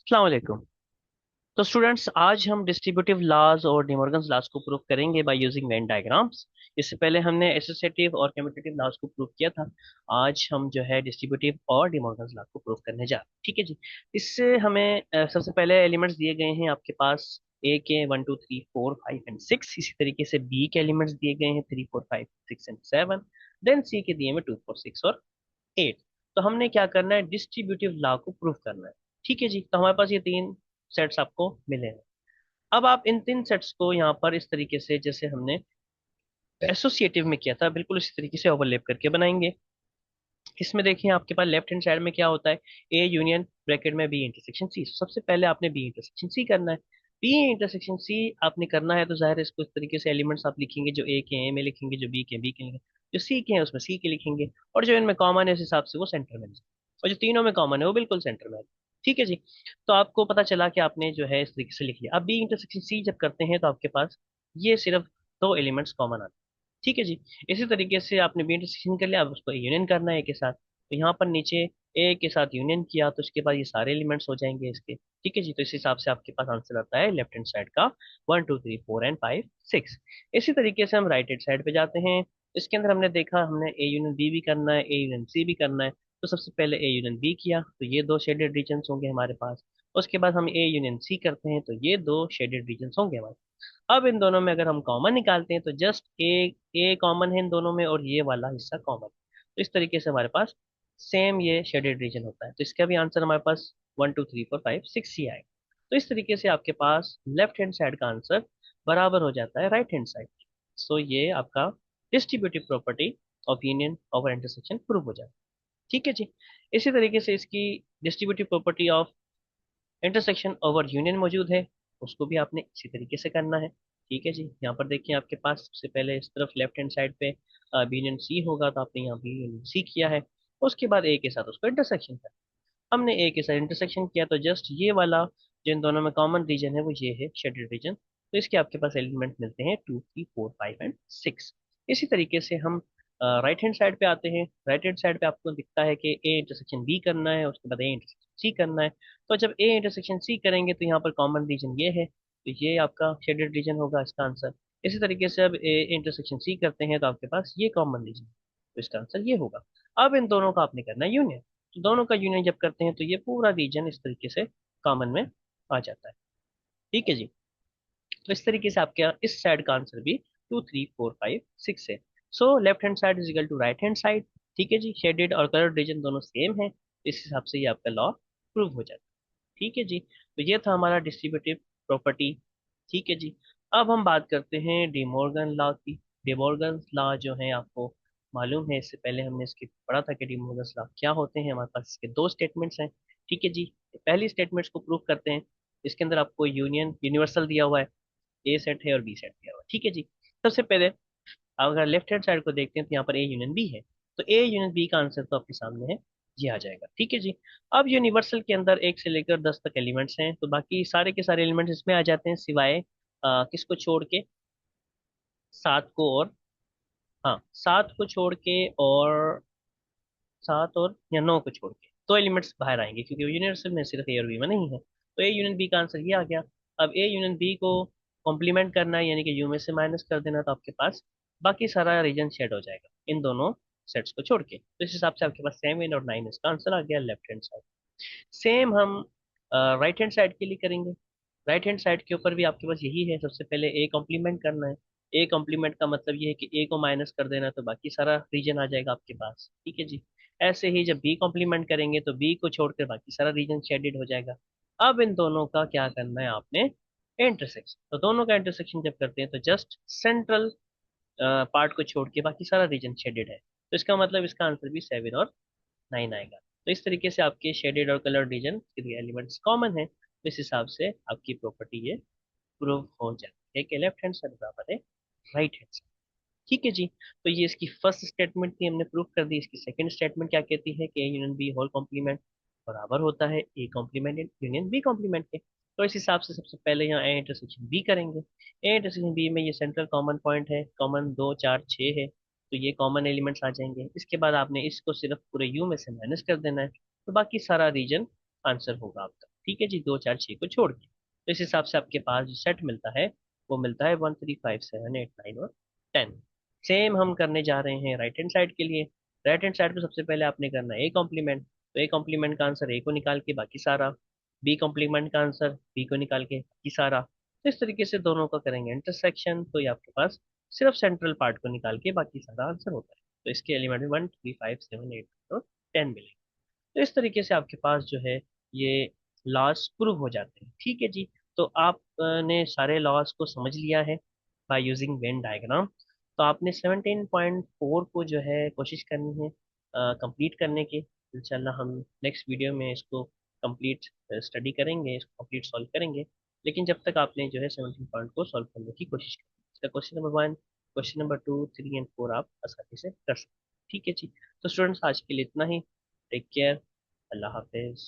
अस्सलाम वालेकुम। तो स्टूडेंट्स, आज हम डिस्ट्रीब्यूटिव लॉज और डिमॉर्गन्स लॉज को प्रूव करेंगे बाय यूजिंग वेन डायग्राम्स। इससे पहले हमने एसोसिएटिव और कम्यूटेटिव लॉज को प्रूव किया था। आज हम जो है डिस्ट्रीब्यूटिव और डिमॉर्गन्स लॉ को प्रूव करने जा रहे हैं। ठीक है जी। इससे हमें सबसे पहले एलिमेंट्स दिए गए हैं आपके पास। ए के 1 2 3 4 5 एंड 6। इसी तरीके से बी के एलिमेंट्स दिए गए हैं 3 4 5 6 एंड 7। देन सी के दिए हैं 2 4 6 और 8। तो हमने क्या करना है, डिस्ट्रीब्यूटिव लॉ को प्रूव करना है। ठीक है जी। तो हमारे पास ये तीन सेट्स आपको मिले हैं। अब आप इन तीन सेट्स को यहाँ पर इस तरीके से, जैसे हमने एसोसिएटिव में किया था, बिल्कुल इसी तरीके से ओवरलैप करके बनाएंगे। इसमें देखिए आपके पास लेफ्ट हैंड साइड में क्या होता है, ए यूनियन ब्रैकेट में बी इंटरसेक्शन सी। सबसे पहले आपने बी इंटरसेक्शन सी करना है। बी इंटरसेक्शन सी आपने करना है तो जाहिर है इसको इस तरीके से एलिमेंट्स आप लिखेंगे, जो ए के ए में लिखेंगे, जो बी के लिखेंगे, जो सी के हैं उसमें सी के लिखेंगे, और जो इनमें कॉमन है उस हिसाब से वो सेंटर में है। और जो तीनों में कॉमन है वो बिल्कुल सेंटर में है। ठीक है जी। तो आपको पता चला कि आपने जो है इस तरीके से लिख लिया। अब बी इंटरसेक्शन सी जब करते हैं तो आपके पास ये सिर्फ दो एलिमेंट्स कॉमन आते हैं। ठीक है जी। इसी तरीके से आपने बी इंटरसेक्शन कर लिया, अब उसको यूनियन करना है ए के साथ। तो यहाँ पर नीचे ए के साथ यूनियन किया तो उसके बाद ये सारे एलिमेंट्स हो जाएंगे इसके। ठीक है जी। तो इस हिसाब से आपके पास आंसर आता है लेफ्ट हैंड साइड का 1 2 3 4 एंड 5 6। इसी तरीके से हम राइट हैंड साइड पे जाते हैं। इसके अंदर हमने देखा, हमने ए यूनियन बी भी करना है, ए यूनियन सी भी करना है। तो सबसे पहले ए यूनियन बी किया तो ये दो शेडेड रीजन्स होंगे हमारे पास। उसके बाद हम ए यूनियन सी करते हैं तो ये दो शेडेड रीजन्स होंगे हमारे। अब इन दोनों में अगर हम कॉमन निकालते हैं तो जस्ट ए कॉमन है इन दोनों में, और ये वाला हिस्सा कॉमन है। तो इस तरीके से हमारे पास सेम ये शेडेड रीजन होता है। तो इसका भी आंसर हमारे पास 1 2 3 4 5 6 ही आएगा। तो इस तरीके से आपके पास लेफ्ट हैंड साइड का आंसर बराबर हो जाता है राइट हैंड साइड। सो ये आपका distributive property of union over intersection prove हो जाता है। ठीक है जी। इसी तरीके से इसकी distributive property of intersection over union मौजूद है, उसको भी आपने इसी तरीके से करना है। ठीक है जी। यहाँ पर देखिए आपके पास सबसे पहले इस तरफ लेफ्ट हैंड साइड पे बी यूनियन सी होगा, तो आपने यहाँ बी यूनियन सी किया है। उसके बाद ए के साथ उसको इंटरसेक्शन किया। हमने ए के साथ इंटरसेक्शन किया तो जस्ट ये वाला जो इन दोनों में कॉमन रीजन है वो ये है शेडेड रीजन। तो इसके आपके पास एलिमेंट मिलते हैं 2 3 4 5 एंड 6। इसी तरीके से हम राइट हैंड साइड पे आते हैं। राइट हैंड साइड पे आपको दिखता है कि ए इंटरसेक्शन बी करना है, उसके बाद ए इंटरसेक्शन सी करना है। तो जब ए इंटरसेक्शन सी करेंगे तो यहाँ पर कॉमन रीजन ये है, तो ये आपका शेडेड रीजन होगा इसका आंसर। इसी तरीके से अब ए इंटरसेक्शन सी करते हैं तो आपके पास ये कॉमन रीजन, तो इसका आंसर ये होगा। अब इन दोनों का आपने करना है यूनियन। तो दोनों का यूनियन जब करते हैं तो ये पूरा रीजन इस तरीके से कॉमन में आ जाता है। ठीक है जी। तो इस तरीके से आपके इस साइड का आंसर भी 2 3 4 5 6 है। So left hand side is equal to right hand side. ठीक है जी। शेडेड और कलर्ड रीजन दोनों सेम है, इस हिसाब से ये आपका लॉ प्रूव हो जाता है। ठीक है जी। तो ये था हमारा डिस्ट्रीब्यूटिव प्रॉपर्टी। ठीक है जी। अब हम बात करते हैं डिमॉर्गन लॉ की। डिमॉर्गन लॉ जो है आपको मालूम है, इससे पहले हमने इसकी पढ़ा था कि डिमॉर्गन लॉ क्या होते हैं। हमारे पास इसके दो स्टेटमेंट्स हैं। ठीक है जी। पहली स्टेटमेंट्स को प्रूव करते हैं। इसके अंदर आपको यूनियन यूनिवर्सल दिया हुआ है, ए सेट है और बी सेट दिया हुआ है। ठीक है जी। सबसे पहले अगर लेफ्ट हैंड साइड को देखते हैं तो यहाँ पर ए यूनियन बी है। तो ए यूनियन बी का आंसर तो आपके सामने है, ये आ जाएगा। ठीक है जी। अब यूनिवर्सल के अंदर 1 से लेकर 10 तक एलिमेंट्स हैं, तो बाकी सारे के सारे एलिमेंट्स इसमें आ जाते हैं, सिवाय किसको छोड़ के, 7 को और, हाँ 7 को छोड़ के, और 7 और या 9 को छोड़ के तो एलिमेंट्स बाहर आएंगे, क्योंकि यूनिवर्सल में सिर्फ ए और बी में नहीं है। तो ए यूनियन बी का आंसर ये आ गया। अब ए यूनियन बी को कॉम्प्लीमेंट करना है, यानी कि यू में से माइनस कर देना, तो आपके पास बाकी सारा रीजन शेड हो जाएगा इन दोनों सेट्स को छोड़ के। तो इस हिसाब से आपके पास 7 और 9 इसका आंसर आ गया लेफ्ट हैंड साइड। सेम हम राइट हैंड साइड के लिए करेंगे। राइट हैंड साइड के ऊपर भी आपके पास यही है। सबसे पहले ए कॉम्प्लीमेंट करना है। ए कॉम्प्लीमेंट का मतलब ये है कि ए को माइनस कर देना, तो बाकी सारा रीजन आ जाएगा आपके पास। ठीक है जी। ऐसे ही जब बी कॉम्प्लीमेंट करेंगे तो बी को छोड़कर बाकी सारा रीजन शेडेड हो जाएगा। अब इन दोनों का क्या करना है आपने, इंटरसेक्शन। तो दोनों का इंटरसेक्शन जब करते हैं तो जस्ट सेंट्रल पार्ट को छोड़ के बाकी सारा रीजन शेडेड है, तो इसका मतलब इसका आंसर भी 7 और 9 आएगा। तो इस तरीके से आपके शेडेड और कलर्ड रीजन के एलिमेंट्स कॉमन है, तो इस हिसाब से आपकी प्रॉपर्टी ये प्रूव हो जाती है कि लेफ्ट हैंड साइड बराबर है राइट हैंड साइड। ठीक है जी। तो ये इसकी फर्स्ट स्टेटमेंट थी, हमने प्रूव कर दी। इसकी सेकंड स्टेटमेंट क्या कहती है कि A union B whole complement बराबर होता है A complement union B complement के। तो इस हिसाब से सबसे पहले यहाँ ए इंटरसेक्शन बी करेंगे। ए इंटरसेक्शन बी में ये सेंट्रल कॉमन पॉइंट है, कॉमन 2 4 6 है, तो ये कॉमन एलिमेंट्स आ जाएंगे। इसके बाद आपने इसको सिर्फ पूरे यू में से माइनस कर देना है, तो बाकी सारा रीजन आंसर होगा आपका। ठीक है जी, 2 4 6 को छोड़ के। तो इस हिसाब से आपके पास जो सेट मिलता है वो मिलता है 1 3 5 7 8 9 और 10। सेम हम करने जा रहे हैं राइट हैंड साइड के लिए। राइट हैंड साइड को सबसे पहले आपने करना है ए कॉम्प्लीमेंट। तो ए कॉम्प्लीमेंट का आंसर ए को निकाल के बाकी सारा, बी कॉम्प्लीमेंट का आंसर बी को निकाल के बाकी सारा। तो इस तरीके से दोनों का करेंगे इंटरसेक्शन, तो ये आपके पास सिर्फ सेंट्रल पार्ट को निकाल के बाकी सारा आंसर होता है। तो इसके एलिमेंट में 1 3 5 7 8 और 10 मिलेंगे। तो इस तरीके से आपके पास जो है ये लॉस प्रूव हो जाते हैं। ठीक है जी। तो आपने सारे लॉस को समझ लिया है बाय यूजिंग वेन डायग्राम। तो आपने 17.4 को जो है कोशिश करनी है कंप्लीट करने की। इंशाल्लाह हम नेक्स्ट वीडियो में इसको कंप्लीट स्टडी करेंगे, इसको कंप्लीट सॉल्व करेंगे। लेकिन जब तक आपने जो है 17 पॉइंट को सॉल्व करने की कोशिश करें, इसका question number 1, question number 2 3 and 4 आप आसानी से कर सकते हैं। ठीक है जी। तो स्टूडेंट्स आज के लिए इतना ही। Take care. अल्लाह हाफिज।